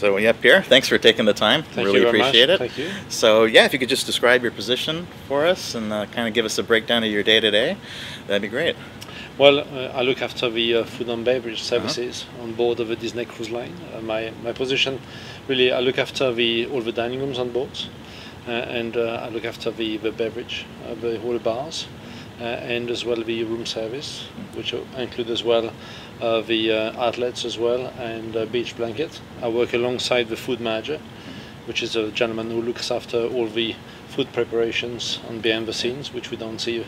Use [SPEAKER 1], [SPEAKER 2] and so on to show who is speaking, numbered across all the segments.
[SPEAKER 1] So yeah, Pierre, thanks for taking the time. Really appreciate it.
[SPEAKER 2] Thank you.
[SPEAKER 1] So yeah, if you could just describe your position for us and kind of give us a breakdown of your day-to-day, that'd be great.
[SPEAKER 2] Well, I look after the food and beverage services on board of the Disney Cruise Line. My position, really, I look after all the dining rooms on board, and I look after the beverage, all the bars, and as well the room service, which include as well the outlets as well, and beach blanket. I work alongside the food manager, which is a gentleman who looks after all the food preparations and behind the scenes, which we don't see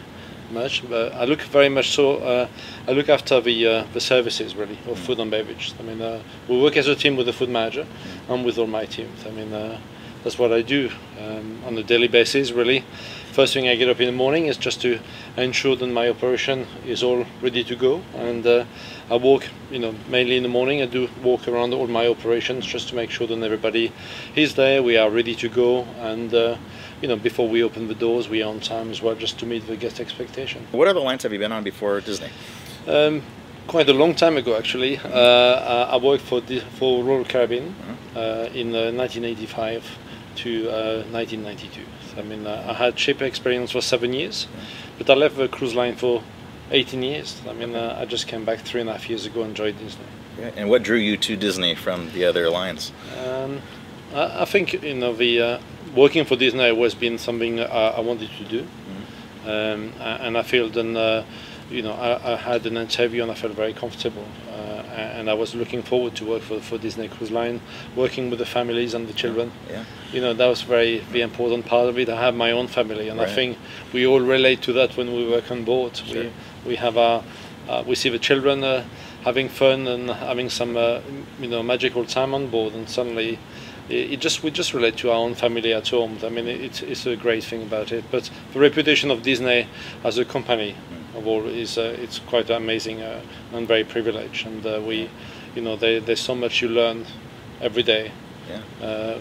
[SPEAKER 2] much, but I look very much so. I look after the services really of food and beverage. I mean, we work as a team with the food manager and with all my teams. I mean, that's what I do on a daily basis. Really, first thing I get up in the morning is just to ensure that my operation is all ready to go, and I walk. Mainly in the morning, I do walk around all my operations just to make sure that everybody is there. We are ready to go, and before we open the doors, we are on time as well, just to meet the guest expectation.
[SPEAKER 1] What other lines have you been on before Disney?
[SPEAKER 2] Quite a long time ago, actually. I worked for Royal Caribbean in 1985 to 1992. So, I mean, I had ship experience for 7 years, but I left the cruise line for 18 years. I mean, I just came back 3.5 years ago and joined Disney.
[SPEAKER 1] Yeah. And what drew you to Disney from the other lines?
[SPEAKER 2] I think working for Disney has always been something I wanted to do, and I feel then I had an interview and I felt very comfortable, and I was looking forward to work for Disney Cruise Line, working with the families and the children. Yeah. That was the important part of it. I have my own family, and I think we all relate to that when we work on board. Sure. We have we see the children having fun and having some magical time on board, and suddenly we just relate to our own family at home. I mean, it's a great thing about it. But the reputation of Disney as a company of all is it's quite amazing and very privileged. And there's so much you learn every day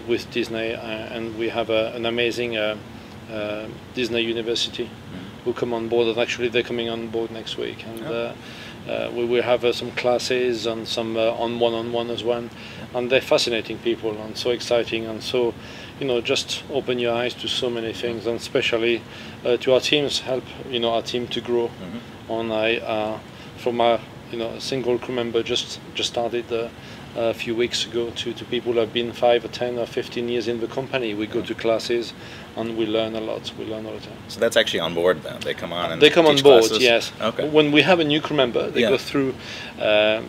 [SPEAKER 2] with Disney, and we have an amazing Disney University who come on board, and actually they're coming on board next week, and we will have some classes and some on one-on-one as well, and they're fascinating people and so exciting, and so just open your eyes to so many things, and especially to our teams, help our team to grow. From a single crew member just started a few weeks ago to people who have been 5 or 10 or 15 years in the company. We go to classes and we learn a lot. We learn all the time.
[SPEAKER 1] So that's actually on board then? They come on and
[SPEAKER 2] they come on board,
[SPEAKER 1] classes?
[SPEAKER 2] Yes.
[SPEAKER 1] Okay.
[SPEAKER 2] When we have a new crew member, they go through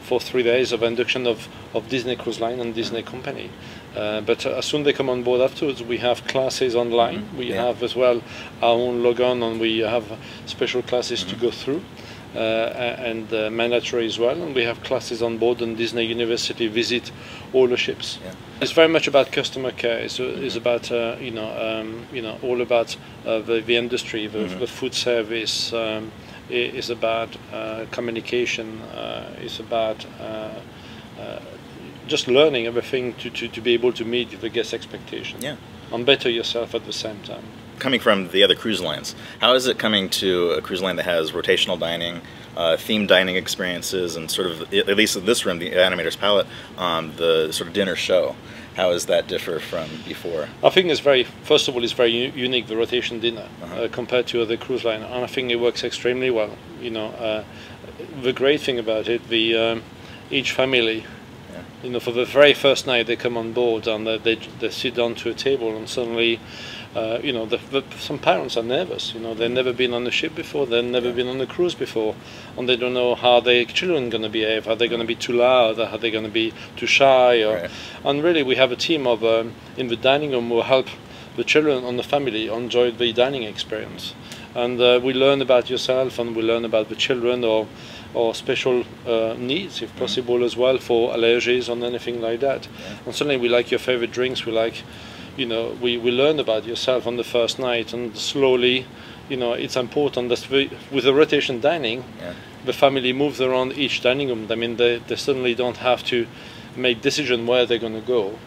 [SPEAKER 2] for 3 days of induction of Disney Cruise Line and Disney Company. But as soon as they come on board afterwards, we have classes online. We have as well our own login, and we have special classes to go through. And mandatory as well, and we have classes on board, and Disney University visit all the ships. It's very much about customer care. It's about all about the industry, the food service. It's about communication. It's about just learning everything to be able to meet the guest expectation. And better yourself at the same time.
[SPEAKER 1] Coming from the other cruise lines, how is it coming to a cruise line that has rotational dining, themed dining experiences, and sort of, at least in this room, the Animator's Palette, the sort of dinner show? How does that differ from before? I think first of all, it's very unique, the rotation dinner, compared to other cruise line, and I think it works extremely well. The great thing about it, each family, for the very first night they come on board and they sit down to a table, and suddenly some parents are nervous. They've never been on a ship before, they've never been on a cruise before, and they don't know how their children are going to behave. Are they going to be too loud? Are they going to be too shy? And really, we have a team of in the dining room who help the children and the family enjoy the dining experience. And we learn about yourself, and we learn about the children, or special needs, if possible, as well, for allergies and anything like that. And certainly, we like your favorite drinks. We like. We learn about yourself on the first night, and slowly, it's important that with the rotation dining, the family moves around each dining room. I mean, they certainly don't have to make decision where they're going to go.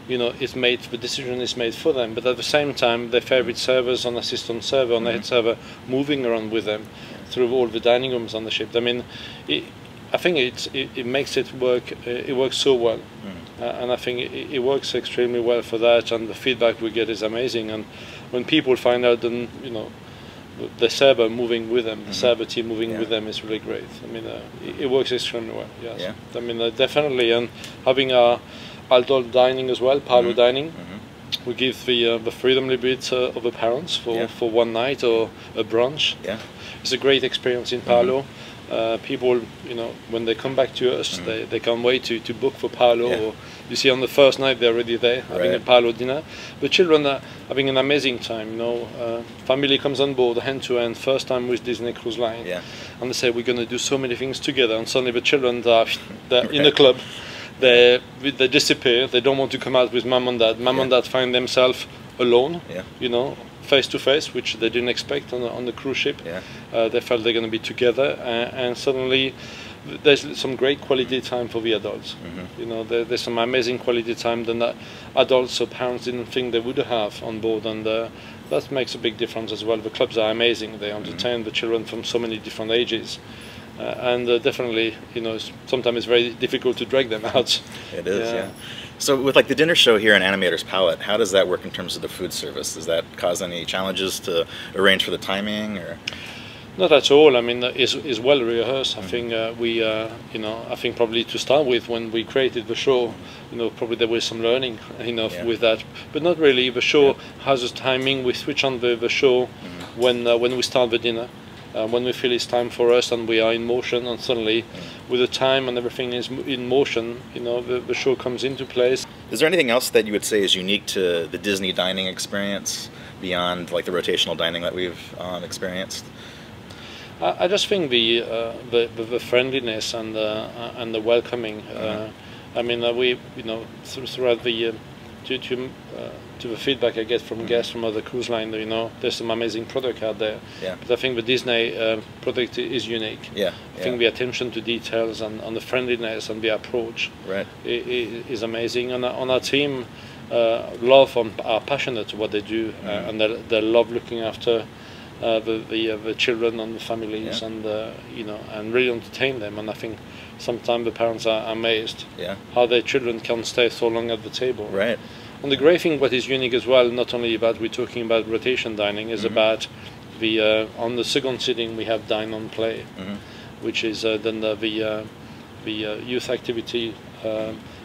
[SPEAKER 1] The decision is made for them, but at the same time, their favorite servers and assistant server and the head server moving around with them through all the dining rooms on the ship. I mean, I think it makes it work. It works so well.
[SPEAKER 2] and I think it works extremely well for that, and the feedback we get is amazing. And when people find out, then the server moving with them, the server team moving with them is really great. I mean, it works extremely well. Yes.
[SPEAKER 1] Yeah.
[SPEAKER 2] I mean, definitely, and having adult dining as well, parlor dining. We give the freedom a little bit of the parents for one night or a brunch.
[SPEAKER 1] Yeah.
[SPEAKER 2] It's a great experience in Palo. People, when they come back to us, they can't wait to book for Palo. Or you see, on the first night they're already there having a Palo dinner. The children are having an amazing time. Family comes on board hand to hand, first time with Disney Cruise Line, and they say we're going to do so many things together. And suddenly the children they're in the club. They disappear. They don't want to come out with mom and dad. Mom and dad find themselves alone. Face to face, which they didn't expect on the cruise ship. They felt they're going to be together, and suddenly there's some great quality time for the adults. There's some amazing quality time that adults or parents didn't think they would have on board, and that makes a big difference as well. The clubs are amazing. They entertain the children from so many different ages. And definitely, sometimes it's very difficult to drag them out.
[SPEAKER 1] It is, yeah. So with like the dinner show here in Animator's Palette, how does that work in terms of the food service? Does that cause any challenges to arrange for the timing, or?
[SPEAKER 2] Not at all. I mean, it's well rehearsed. I think I think probably to start with, when we created the show, probably there was some learning, with that. But not really. The show has a timing. We switch on the show when we start the dinner. When we feel it's time for us and we are in motion, and suddenly with the time and everything is in motion, the show comes into place.
[SPEAKER 1] Is there anything else that you would say is unique to the Disney dining experience beyond like the rotational dining that we've experienced?
[SPEAKER 2] I just think the friendliness and the welcoming. I mean, we throughout the to the feedback I get from guests from other cruise lines, there's some amazing product out there. But I think the Disney product is unique. I think the attention to details and the friendliness and the approach is amazing. And on our team, are passionate to what they do, and they love looking after the children and the families, and and really entertain them. And I think sometimes the parents are amazed how their children can stay so long at the table. And the great thing, what is unique as well, not only about we're talking about rotation dining, is about the on the second sitting we have dine on play, which is then the youth activity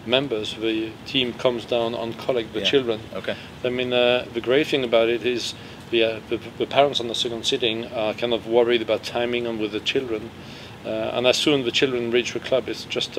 [SPEAKER 2] members. The team comes down and collect the children. I mean, the great thing about it is the parents on the second sitting are kind of worried about timing and with the children, and as soon as the children reach the club, it's just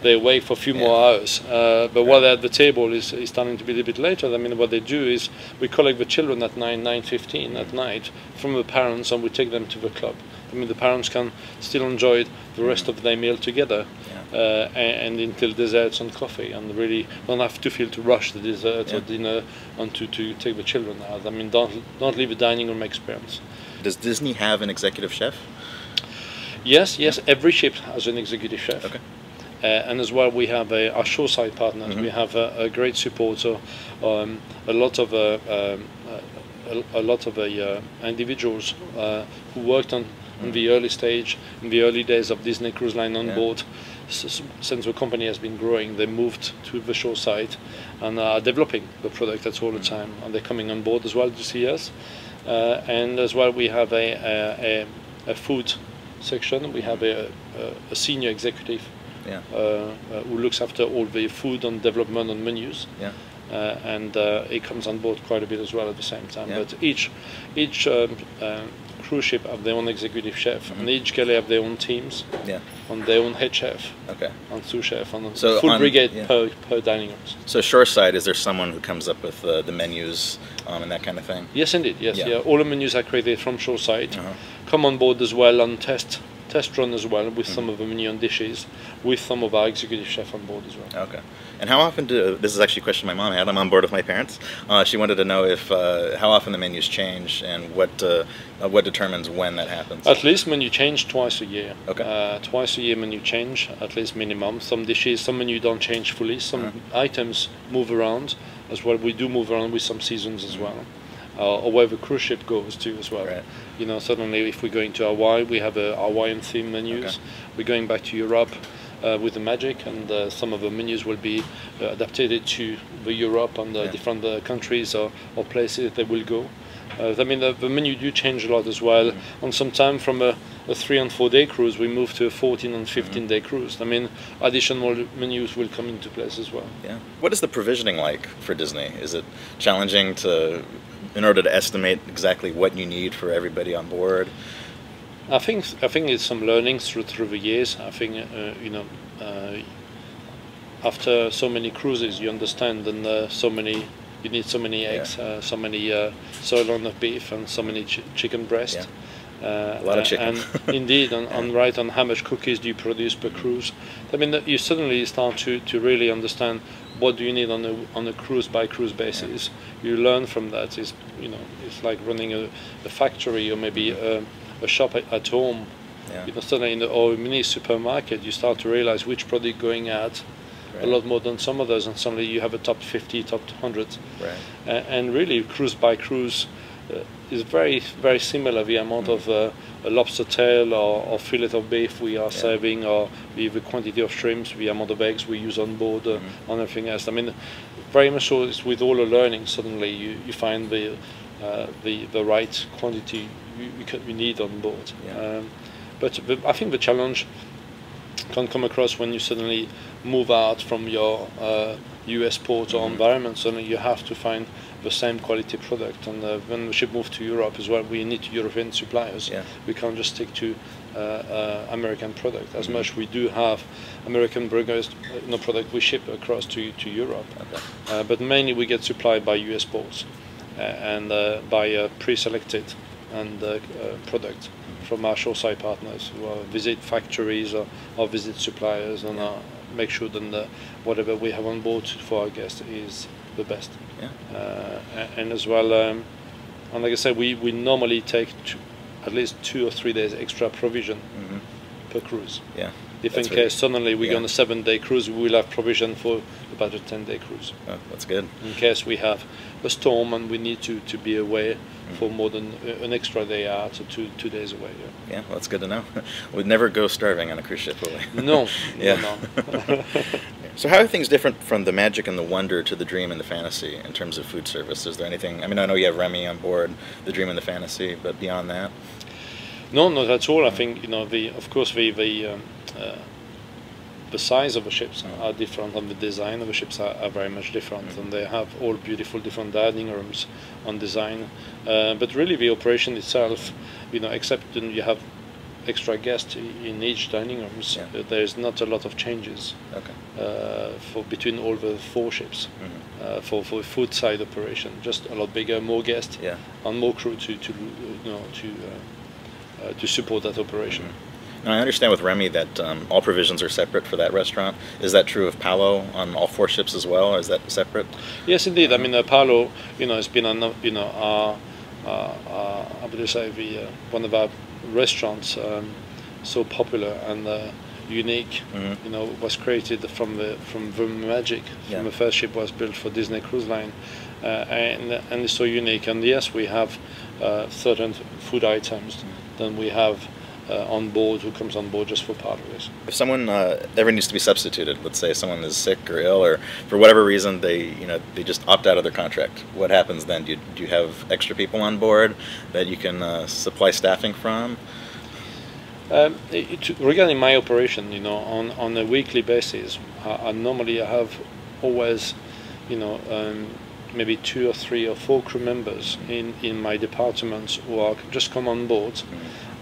[SPEAKER 2] they wait for a few more hours. But while they're at the table, is starting to be a little bit later. I mean, what they do is we collect the children at 9:15 at night from the parents, and we take them to the club. I mean, the parents can still enjoy the rest of their meal together, and until desserts and coffee, and really don't have to feel to rush the dessert or dinner and to take the children out. I mean, don't leave a dining room experience.
[SPEAKER 1] Does Disney have an executive chef?
[SPEAKER 2] Yes, every ship has an executive chef. And as well, we have our shoreside partners. We have a great support. So a lot of individuals who worked on the early stage, in the early days of Disney Cruise Line on board. Since the company has been growing, they moved to the shoreside and are developing the product all the time. And they're coming on board as well to see us. And as well, we have a food section. We have a senior executive who looks after all the food and development and menus, and it comes on board quite a bit as well at the same time. But each cruise ship have their own executive chef, and each galley have their own teams, and their own head chef, and sous chef, and so full brigade per dining rooms.
[SPEAKER 1] So shoreside, is there someone who comes up with the menus and that kind of thing?
[SPEAKER 2] Yes, indeed. Yes, all the menus are created from shoreside. Come on board as well and test run as well with some of the menu and dishes, with some of our executive chef on board as well.
[SPEAKER 1] And how often this is actually a question my mom had. I'm on board with my parents. She wanted to know if how often the menus change and what determines when that happens.
[SPEAKER 2] At least menu change twice a year. Twice a year menu change, at least minimum. Some dishes, some menu don't change fully. Some items move around as well. We do move around with some seasons as well. Or where the cruise ship goes to as well. Suddenly if we're going to Hawaii, we have a Hawaiian theme menus. We're going back to Europe, with the Magic, and some of the menus will be adapted to the Europe and the different countries or places they will go. I mean, the menu do change a lot as well. And sometimes from a 3 and 4 day cruise, we move to a 14 and 15 day cruise. I mean, additional menus will come into place as well.
[SPEAKER 1] Yeah. What is the provisioning like for Disney? Is it challenging in order to estimate exactly what you need for everybody on board?
[SPEAKER 2] I think it's some learnings through the years. I think after so many cruises, you understand, and you need so many eggs, so many sirloin of beef, and so many chicken breast.
[SPEAKER 1] Yeah. A lot of chicken.
[SPEAKER 2] And indeed, on how much cookies do you produce per cruise. I mean, you suddenly start to really understand what do you need on a cruise by cruise basis. You learn from that. It's like running a factory or maybe a shop at home.
[SPEAKER 1] Yeah.
[SPEAKER 2] Suddenly or a mini supermarket, you start to realize which product going at. Right. A lot more than some others, and suddenly you have a top 50, top 100.
[SPEAKER 1] Right.
[SPEAKER 2] And really, cruise by cruise is very, very similar. The amount of a lobster tail or fillet of beef we are serving, or the quantity of shrimps, the amount of eggs we use on board, and everything else. I mean, very much so. It's with all the learning, suddenly you find the right quantity you need on board.
[SPEAKER 1] Yeah.
[SPEAKER 2] But I think the challenge can come across when you suddenly move out from your US port or environment. Suddenly you have to find the same quality product, and when the ship moves to Europe as well, we need European suppliers. We can't just stick to American product. As much we do have American burgers, product we ship across to Europe. But mainly we get supplied by US ports and by pre-selected product from our shoreside partners who visit factories or visit suppliers and make sure that whatever we have on board for our guests is the best. And as well, and like I said, we normally take at least 2 or 3 days extra provision per cruise. If in case suddenly we go on a 7-day cruise, we will have provision for about a 10-day cruise.
[SPEAKER 1] Oh, that's good.
[SPEAKER 2] In case we have a storm and we need to be away for more than an extra day out, or 2 days away.
[SPEAKER 1] Yeah, well, that's good to know. We'd never go starving on a cruise ship, will we?
[SPEAKER 2] No.
[SPEAKER 1] No. So how are things different from the Magic and the Wonder to the Dream and the Fantasy in terms of food service? Is there anything? I mean, I know you have Remy on board, the Dream and the Fantasy, but beyond that?
[SPEAKER 2] No, not at all. I think of course the size of the ships are different, and the design of the ships are very much different, and they have all beautiful different dining rooms on design. But really, the operation itself, except that you have extra guests in each dining rooms, there is not a lot of changes between all the 4 ships for food side operation. Just a lot bigger, more guests, and more crew to support that operation.
[SPEAKER 1] Now, I understand with Remy that all provisions are separate for that restaurant. Is that true of Palo on all 4 ships as well, or is that separate?
[SPEAKER 2] Yes, indeed. I mean, Palo, has been our I would say one of our restaurants, so popular and unique. Was created from the Magic. From the first ship was built for Disney Cruise Line, and it's so unique. And yes, we have certain food items. Then we have on board who comes on board just for part of this.
[SPEAKER 1] If someone ever needs to be substituted, let's say someone is sick or ill, or for whatever reason they just opt out of their contract, what happens then? Do you have extra people on board that you can supply staffing from?
[SPEAKER 2] Regarding my operation, on a weekly basis, I normally have always, maybe 2 or 3 or 4 crew members in my departments who are just come on board.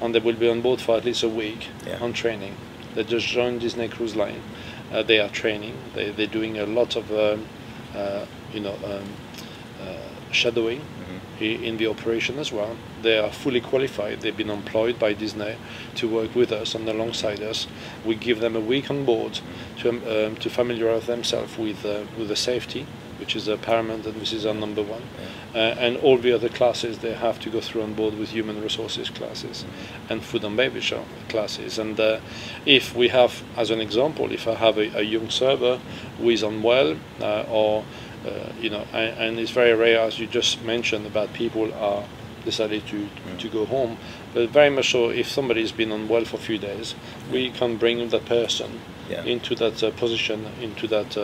[SPEAKER 2] And they will be on board for at least a week on training. They just joined Disney Cruise Line. They are training. They're doing a lot of shadowing in the operation as well. They are fully qualified. They've been employed by Disney to work with us and alongside us. We give them a week on board to familiarize themselves with the safety, which is paramount, and this is our number 1. And all the other classes they have to go through on board with human resources classes and food and beverage classes. And if we have, as an example, if I have a young server who is unwell and it's very rare, as you just mentioned, about people are decided to go home. But very much so, if somebody's been unwell for a few days, we can bring that person into that position, into that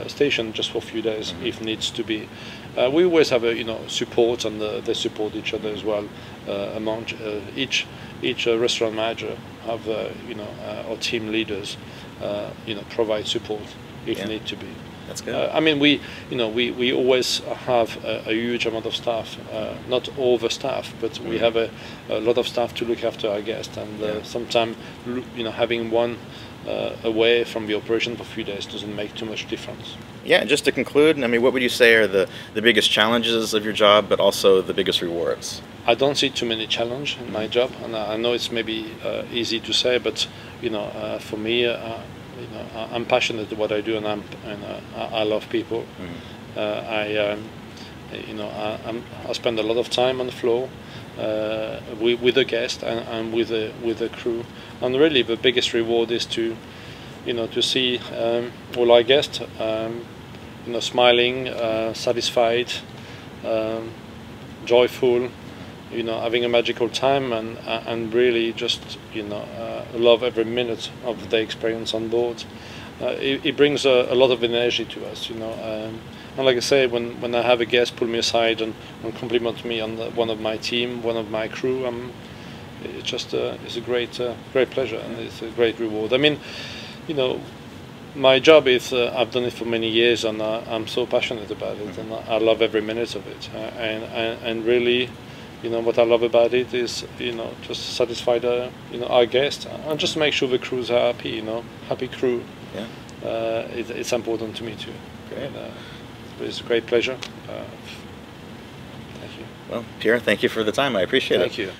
[SPEAKER 2] station just for a few days if needs to be. We always have support, and they support each other as well. Among each restaurant manager have our team leaders provide support if need to be.
[SPEAKER 1] That's good.
[SPEAKER 2] I mean, we always have a huge amount of staff, not overstaffed, but we have a lot of staff to look after our guests, and sometimes having one away from the operation for a few days doesn't make too much difference.
[SPEAKER 1] Yeah, just to conclude, I mean, what would you say are the biggest challenges of your job, but also the biggest rewards?
[SPEAKER 2] I don't see too many challenges in my job, and I know it's maybe easy to say, but for me, I'm passionate about what I do, and I love people. I spend a lot of time on the floor with the guests and with the crew, and really the biggest reward is to see all our guests smiling, satisfied, joyful, having a magical time, and really just love every minute of the experience on board. It brings a lot of energy to us, and like I say, when I have a guest pull me aside and compliment me on one of my team, one of my crew, it's a great pleasure, and it's a great reward. I mean, my job is I've done it for many years, and I'm so passionate about it, and I love every minute of it, and really. What I love about it is, just satisfy our guests, and just make sure the crews are happy. Happy crew. Yeah. It's important to me too.
[SPEAKER 1] Great.
[SPEAKER 2] It's a great pleasure. Thank you.
[SPEAKER 1] Well, Pierre, thank you for the time. I appreciate it.
[SPEAKER 2] Thank you.